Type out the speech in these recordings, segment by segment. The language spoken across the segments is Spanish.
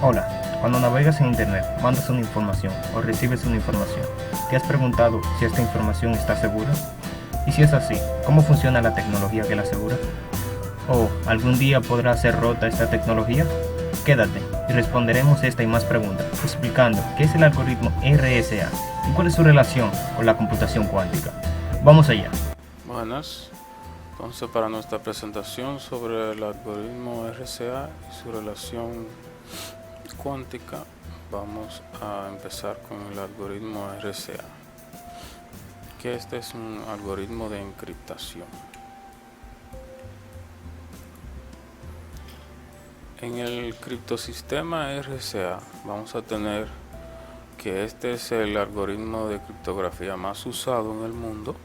Hola, cuando navegas en Internet, mandas una información o recibes una información. ¿Te has preguntado si esta información está segura? Y si es así, ¿cómo funciona la tecnología que la asegura? ¿O algún día podrá ser rota esta tecnología? Quédate y responderemos esta y más preguntas, explicando qué es el algoritmo RSA y cuál es su relación con la computación cuántica. Vamos allá. Buenas, entonces para nuestra presentación sobre el algoritmo RCA y su relación cuántica, vamos a empezar con el algoritmo RCA, que este es un algoritmo de encriptación. En el criptosistema RCA vamos a tener que este es el algoritmo de criptografía más usado en el mundo,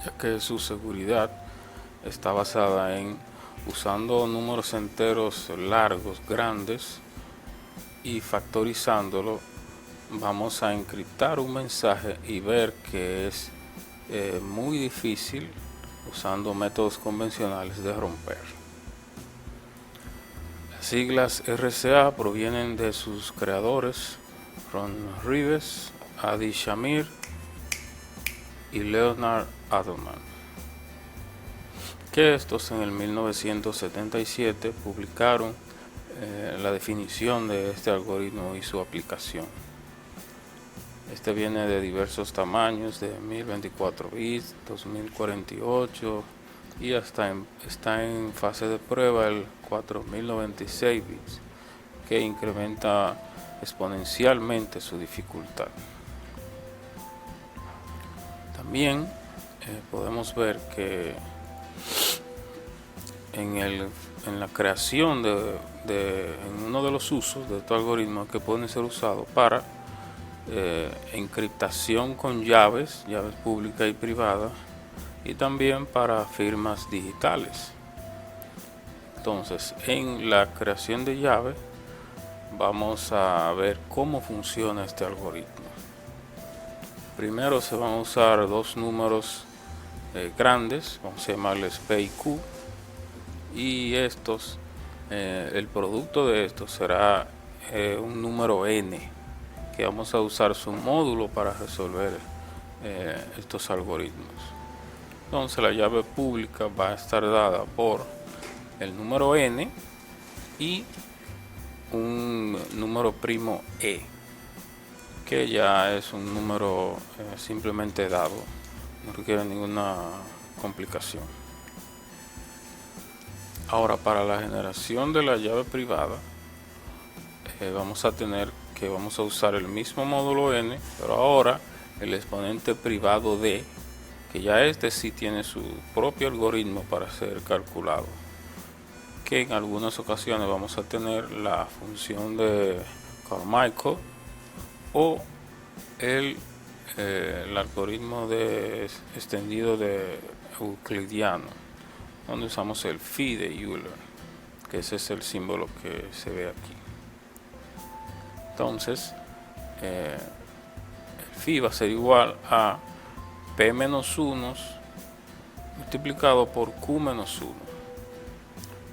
ya que su seguridad está basada en usando números enteros largos, grandes, y factorizándolo vamos a encriptar un mensaje y ver que es muy difícil usando métodos convencionales de romper. Las siglas RCA provienen de sus creadores Ron Rives, Adi Shamir y Leonard Adleman, que estos en el 1977 publicaron la definición de este algoritmo y su aplicación. Este viene de diversos tamaños, de 1024 bits, 2048 y hasta está en fase de prueba el 4096 bits, que incrementa exponencialmente su dificultad. También podemos ver que en la creación en uno de los usos de estos algoritmos que pueden ser usados para encriptación con llaves públicas y privadas, y también para firmas digitales. Entonces, en la creación de llaves vamos a ver cómo funciona este algoritmo. Primero se van a usar dos números grandes, vamos a llamarles P y Q, y estos, el producto de estos será un número n, que vamos a usar su módulo para resolver estos algoritmos. Entonces la llave pública va a estar dada por el número n y un número primo e, que ya es un número simplemente dado, no requiere ninguna complicación. Ahora, para la generación de la llave privada vamos a usar el mismo módulo n, pero ahora el exponente privado d, que ya este sí tiene su propio algoritmo para ser calculado, que en algunas ocasiones vamos a tener la función de Carmichael o el algoritmo extendido de euclidiano, donde usamos el phi de Euler, que ese es el símbolo que se ve aquí. Entonces el phi va a ser igual a p menos 1 multiplicado por q menos 1.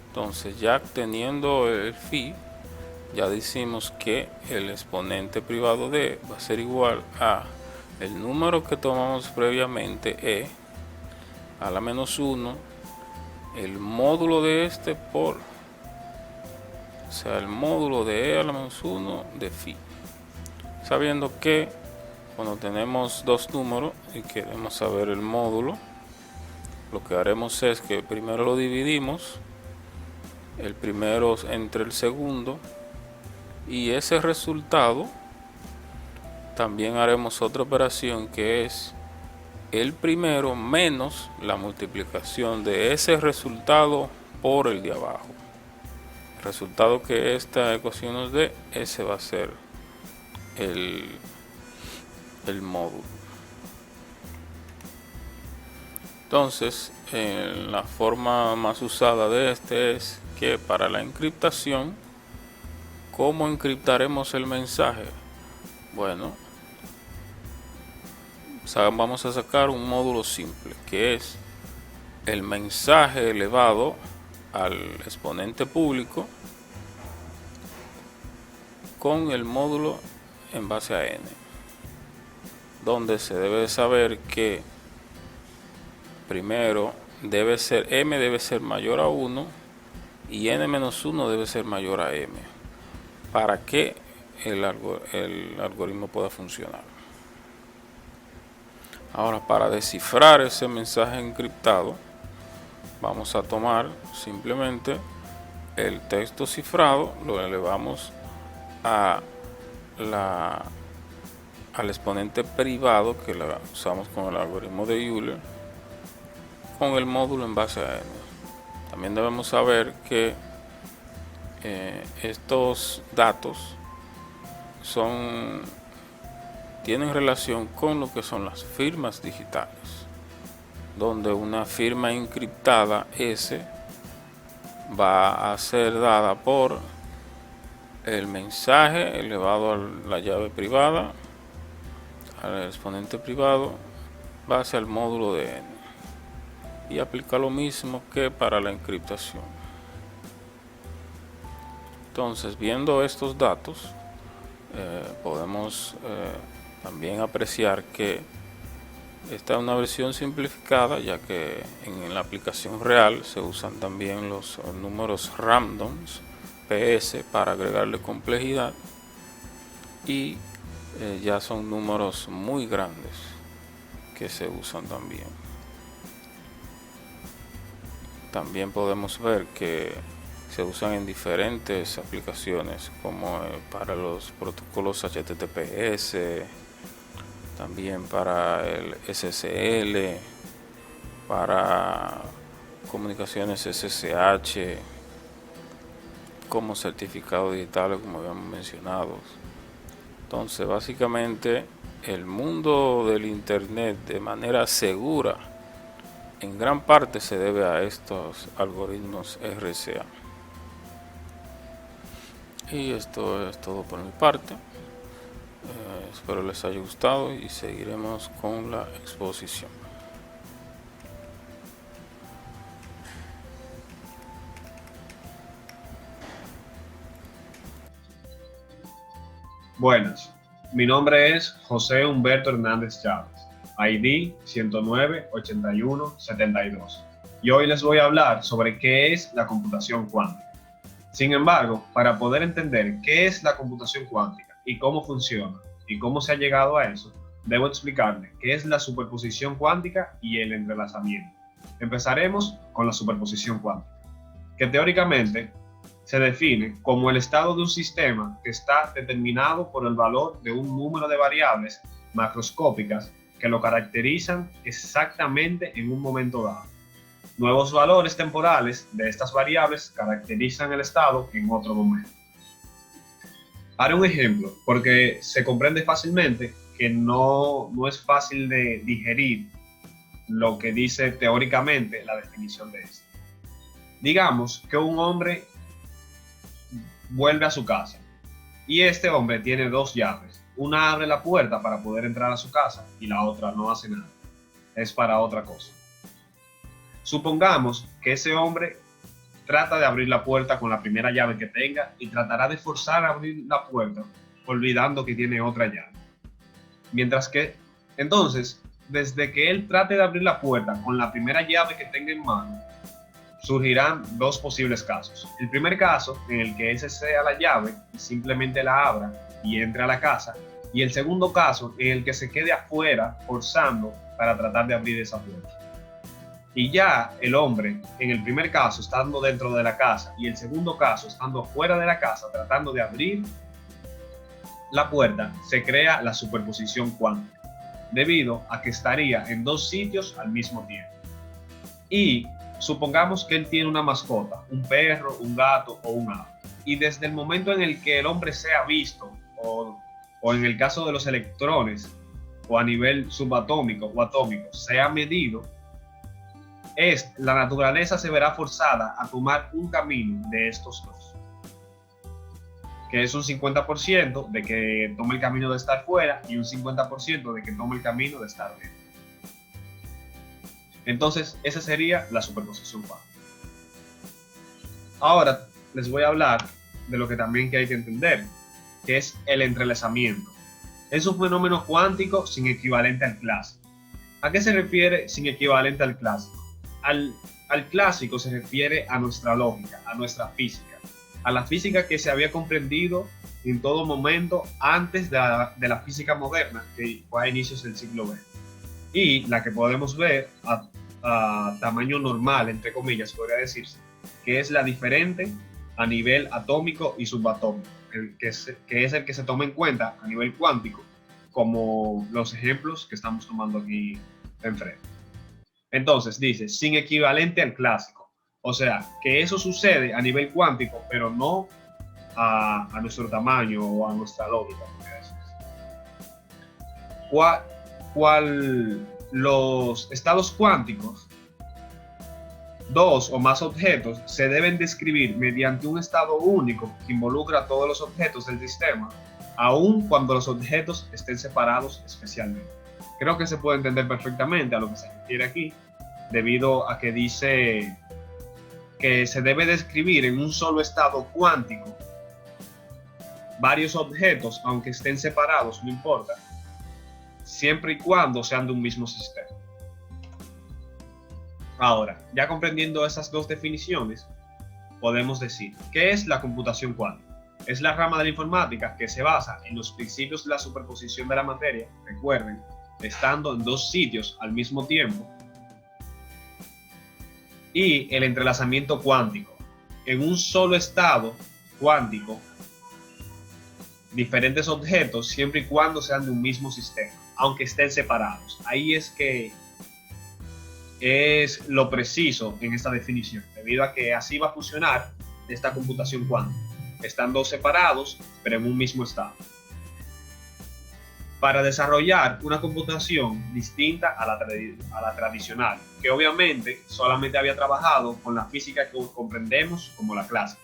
Entonces, ya teniendo el phi, ya decimos que el exponente privado de va a ser igual a el número que tomamos previamente, e a la menos 1, el módulo de este por, o sea, el módulo de e a la menos 1 de phi. Sabiendo que cuando tenemos dos números y queremos saber el módulo, lo que haremos es que primero lo dividimos, el primero entre el segundo, y ese resultado también haremos otra operación que es el primero menos la multiplicación de ese resultado por el de abajo. El resultado que esta ecuación nos dé, ese va a ser el módulo. Entonces, la forma más usada de este es que para la encriptación, ¿cómo encriptaremos el mensaje? Bueno, vamos a sacar un módulo simple, que es el mensaje elevado al exponente público con el módulo en base a n, donde se debe de saber que primero m debe ser mayor a 1 y n-1 debe ser mayor a m para que el algoritmo pueda funcionar. Ahora, para descifrar ese mensaje encriptado, vamos a tomar simplemente el texto cifrado, lo elevamos al exponente privado que lo usamos con el algoritmo de Euler, con el módulo en base a n. También debemos saber que estos datos tienen relación con lo que son las firmas digitales, donde una firma encriptada S va a ser dada por el mensaje elevado a la llave privada, al exponente privado, base al módulo de n, y aplica lo mismo que para la encriptación. Entonces, viendo estos datos, podemos también apreciar que esta es una versión simplificada, ya que en la aplicación real se usan también los números randoms PS para agregarle complejidad, y ya son números muy grandes que se usan también. También podemos ver que se usan en diferentes aplicaciones, como para los protocolos HTTPS, también para el SSL, para comunicaciones SSH, como certificados digitales, como habíamos mencionado. Entonces, básicamente, el mundo del Internet de manera segura en gran parte se debe a estos algoritmos RSA. Y esto es todo por mi parte. Espero les haya gustado y seguiremos con la exposición. Buenas, mi nombre es José Humberto Hernández Chávez, ID 109-81-72, y hoy les voy a hablar sobre qué es la computación cuántica. Sin embargo, para poder entender qué es la computación cuántica y cómo funciona y cómo se ha llegado a eso, debo explicarles qué es la superposición cuántica y el entrelazamiento. Empezaremos con la superposición cuántica, que teóricamente se define como el estado de un sistema que está determinado por el valor de un número de variables macroscópicas que lo caracterizan exactamente en un momento dado. Nuevos valores temporales de estas variables caracterizan el estado en otro momento. Haré un ejemplo porque se comprende fácilmente que no es fácil de digerir lo que dice teóricamente la definición de esto. Digamos que un hombre vuelve a su casa y este hombre tiene dos llaves. Una abre la puerta para poder entrar a su casa y la otra no hace nada. Es para otra cosa. Supongamos que ese hombre trata de abrir la puerta con la primera llave que tenga y tratará de forzar a abrir la puerta olvidando que tiene otra llave. Mientras que, entonces, desde que él trate de abrir la puerta con la primera llave que tenga en mano, surgirán dos posibles casos. El primer caso, en el que ese sea la llave y simplemente la abra y entre a la casa, y el segundo caso, en el que se quede afuera forzando para tratar de abrir esa puerta. Y ya el hombre, en el primer caso, estando dentro de la casa, y el segundo caso, estando fuera de la casa, tratando de abrir la puerta, se crea la superposición cuántica, debido a que estaría en dos sitios al mismo tiempo. Y supongamos que él tiene una mascota, un perro, un gato o un ave. Y desde el momento en el que el hombre sea visto, o en el caso de los electrones, o a nivel subatómico o atómico, sea medido, la naturaleza se verá forzada a tomar un camino de estos dos, que es un 50% de que tome el camino de estar fuera y un 50% de que tome el camino de estar dentro. Entonces, esa sería la superposición cuántica. Ahora les voy a hablar de lo que también que hay que entender, que es el entrelazamiento. Es un fenómeno cuántico sin equivalente al clásico. ¿A qué se refiere sin equivalente al clásico? Al clásico se refiere a nuestra lógica, a nuestra física, a la física que se había comprendido en todo momento antes de la física moderna, que fue a inicios del siglo XX, y la que podemos ver a tamaño normal, entre comillas, podría decirse, que es la diferente a nivel atómico y subatómico, que es el que se toma en cuenta a nivel cuántico, como los ejemplos que estamos tomando aquí enfrente. Entonces dice, sin equivalente al clásico. O sea, que eso sucede a nivel cuántico, pero no a nuestro tamaño o a nuestra lógica. Los estados cuánticos, dos o más objetos, se deben describir mediante un estado único que involucra a todos los objetos del sistema, aun cuando los objetos estén separados especialmente. Creo que se puede entender perfectamente a lo que se refiere aquí, debido a que dice que se debe describir en un solo estado cuántico varios objetos, aunque estén separados, no importa, siempre y cuando sean de un mismo sistema. Ahora, ya comprendiendo esas dos definiciones, podemos decir, ¿qué es la computación cuántica? Es la rama de la informática que se basa en los principios de la superposición de la materia, recuerden, estando en dos sitios al mismo tiempo, y el entrelazamiento cuántico. En un solo estado cuántico, diferentes objetos siempre y cuando sean de un mismo sistema, aunque estén separados. Ahí es que es lo preciso en esta definición, debido a que así va a funcionar esta computación cuántica, estando separados, pero en un mismo estado. Para desarrollar una computación distinta a la tradicional, que obviamente solamente había trabajado con la física que comprendemos como la clásica.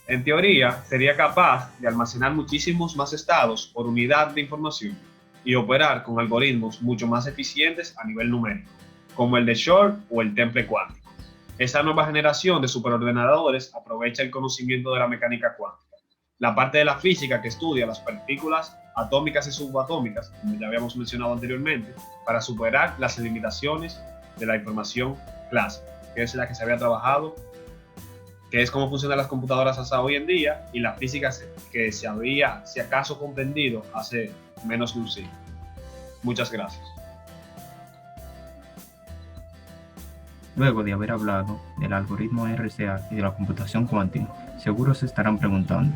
En teoría, sería capaz de almacenar muchísimos más estados por unidad de información y operar con algoritmos mucho más eficientes a nivel numérico, como el de Shor o el temple cuántico. Esta nueva generación de superordenadores aprovecha el conocimiento de la mecánica cuántica, la parte de la física que estudia las partículas atómicas y subatómicas, como ya habíamos mencionado anteriormente, para superar las limitaciones de la información clásica, que es la que se había trabajado, que es cómo funcionan las computadoras hasta hoy en día, y la física que se había, si acaso, comprendido hace menos de un siglo. Muchas gracias. Luego de haber hablado del algoritmo RCA y de la computación cuántica, seguro se estarán preguntando,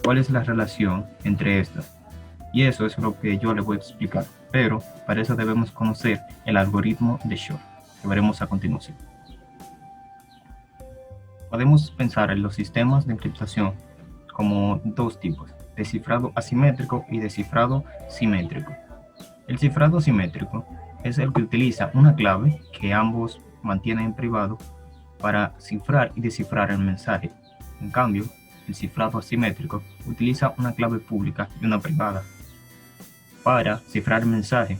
¿cuál es la relación entre estas? Y eso es lo que yo le voy a explicar, pero para eso debemos conocer el algoritmo de Shor, que veremos a continuación. Podemos pensar en los sistemas de encriptación como dos tipos, descifrado asimétrico y descifrado simétrico. El cifrado asimétrico es el que utiliza una clave que ambos mantienen en privado para cifrar y descifrar el mensaje. En cambio, el cifrado asimétrico utiliza una clave pública y una privada para cifrar el mensaje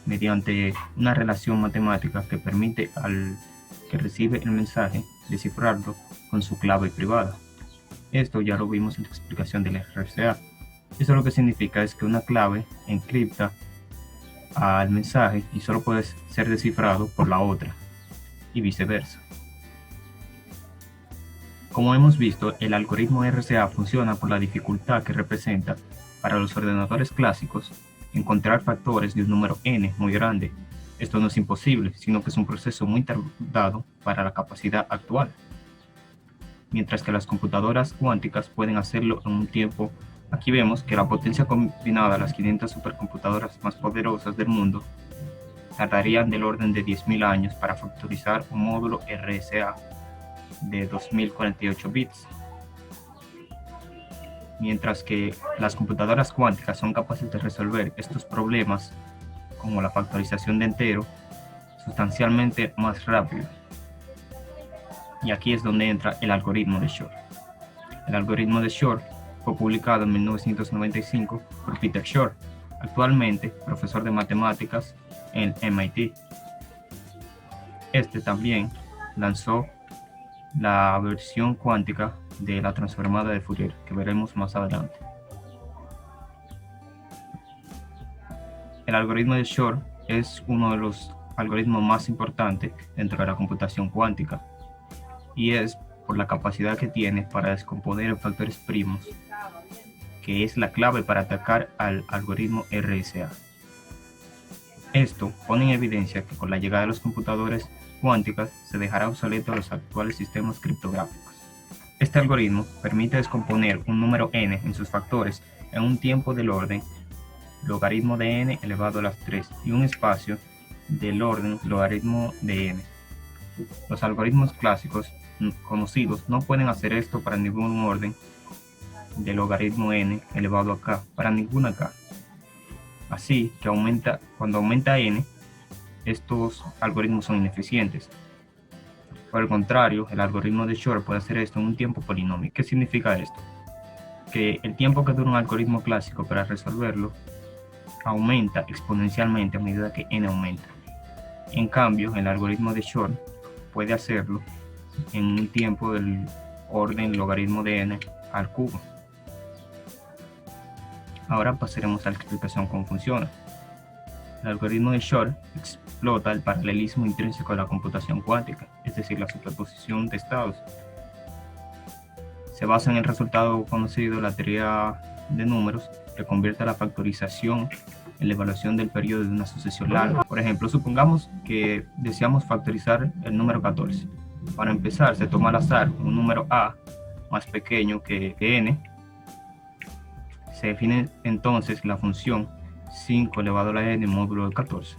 mediante una relación matemática que permite al que recibe el mensaje descifrarlo con su clave privada. Esto ya lo vimos en la explicación del RCA. Eso lo que significa es que una clave encripta al mensaje y solo puede ser descifrado por la otra, y viceversa. Como hemos visto, el algoritmo RCA funciona por la dificultad que representa para los ordenadores clásicos encontrar factores de un número n muy grande. Esto no es imposible, sino que es un proceso muy tardado para la capacidad actual. Mientras que las computadoras cuánticas pueden hacerlo en un tiempo. Aquí vemos que la potencia combinada de las 500 supercomputadoras más poderosas del mundo tardarían del orden de 10.000 años para factorizar un módulo RSA de 2048 bits. Mientras que las computadoras cuánticas son capaces de resolver estos problemas, como la factorización de entero, sustancialmente más rápido. Y aquí es donde entra el algoritmo de Shor. El algoritmo de Shor fue publicado en 1995 por Peter Shor, actualmente profesor de matemáticas en MIT. Este también lanzó la versión cuántica de la transformada de Fourier, que veremos más adelante. El algoritmo de Shor es uno de los algoritmos más importantes dentro de la computación cuántica y es por la capacidad que tiene para descomponer en factores primos, que es la clave para atacar al algoritmo RSA. Esto pone en evidencia que con la llegada de los computadores cuánticos se dejará obsoletos los actuales sistemas criptográficos. Este algoritmo permite descomponer un número n en sus factores en un tiempo del orden logaritmo de n elevado a las 3 y un espacio del orden logaritmo de n. Los algoritmos clásicos conocidos no pueden hacer esto para ningún orden de logaritmo n elevado a k, para ninguna k. Así que cuando aumenta n, estos algoritmos son ineficientes. Por el contrario, el algoritmo de Shor puede hacer esto en un tiempo polinómico. ¿Qué significa esto? Que el tiempo que dura un algoritmo clásico para resolverlo aumenta exponencialmente a medida que n aumenta. En cambio, el algoritmo de Shor puede hacerlo en un tiempo del orden logaritmo de n al cubo. Ahora pasaremos a la explicación cómo funciona. El algoritmo de Shor explota el paralelismo intrínseco de la computación cuántica, es decir, la superposición de estados. Se basa en el resultado conocido de la teoría de números, que convierte la factorización en la evaluación del periodo de una sucesión larga. Por ejemplo, supongamos que deseamos factorizar el número 14. Para empezar, se toma al azar un número a más pequeño que n. Se define entonces la función 5 elevado a la n módulo de 14.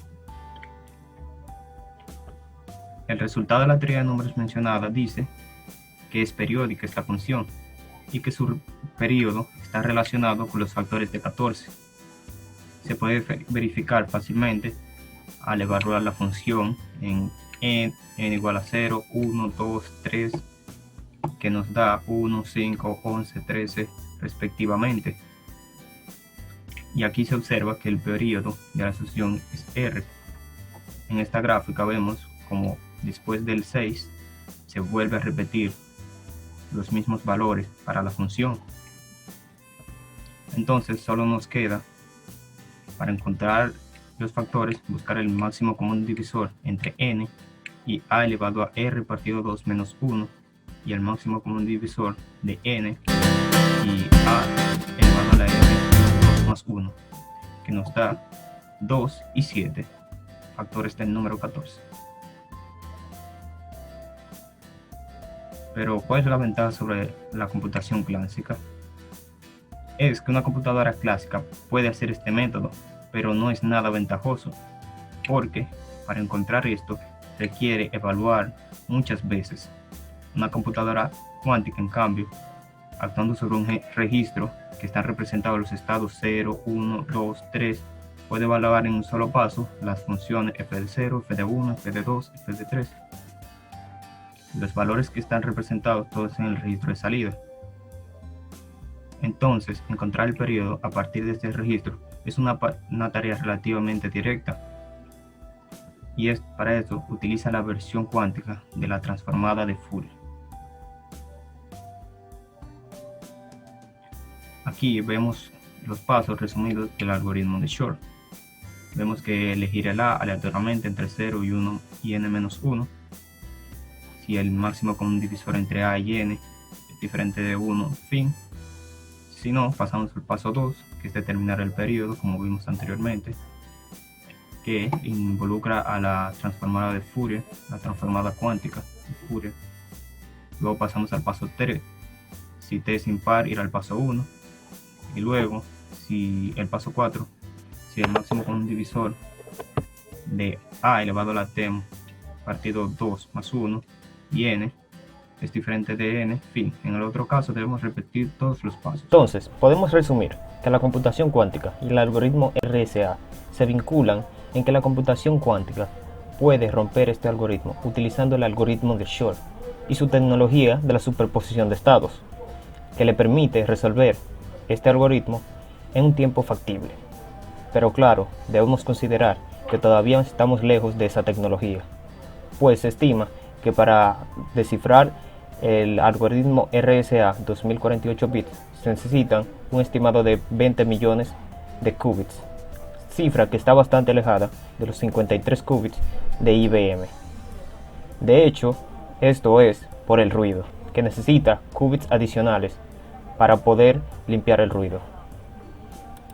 El resultado de la teoría de números mencionada dice que es periódica esta función y que su periodo está relacionado con los factores de 14. Se puede verificar fácilmente al evaluar la función en n igual a 0, 1, 2, 3, que nos da 1, 5, 11, 13 respectivamente. Y aquí se observa que el periodo de la sucesión es R. En esta gráfica vemos como después del 6 se vuelve a repetir los mismos valores para la función. Entonces solo nos queda, para encontrar los factores, buscar el máximo común divisor entre n y a elevado a r partido 2 menos 1 y el máximo común divisor de n y a elevado a la r 2 más 1, que nos da 2 y 7, factores del número 14. Pero ¿cuál es la ventaja sobre la computación clásica? Es que una computadora clásica puede hacer este método, pero no es nada ventajoso, porque para encontrar esto requiere evaluar muchas veces. Una computadora cuántica, en cambio, actuando sobre un registro que están representados los estados 0, 1, 2, 3, puede evaluar en un solo paso las funciones f de 0, f de 1, f de 2, f de 3. Los valores que están representados todos en el registro de salida. Entonces, encontrar el periodo a partir de este registro es una tarea relativamente directa. Y para eso utiliza la versión cuántica de la transformada de Fourier. Aquí vemos los pasos resumidos del algoritmo de Shor. Vemos que elegir el a aleatoriamente entre 0 y 1 y n-1. Si el máximo común divisor entre a y n es diferente de 1, fin. Si no, pasamos al paso 2, que es determinar el periodo, como vimos anteriormente, que involucra a la transformada de Fourier, la transformada cuántica de Fourier. Luego pasamos al paso 3, si t es impar, ir al paso 1. Y luego, si el paso 4, si el máximo común divisor de a elevado a la t partido 2 más 1 y n es diferente de n, fin. En el otro caso debemos repetir todos los pasos. Entonces, podemos resumir que la computación cuántica y el algoritmo RSA se vinculan en que la computación cuántica puede romper este algoritmo utilizando el algoritmo de Shor y su tecnología de la superposición de estados, que le permite resolver este algoritmo en un tiempo factible. Pero claro, debemos considerar que todavía estamos lejos de esa tecnología, pues se estima que para descifrar el algoritmo RSA 2048 bits se necesitan un estimado de 20 millones de qubits, cifra que está bastante alejada de los 53 qubits de IBM. De hecho, esto es por el ruido, que necesita qubits adicionales para poder limpiar el ruido.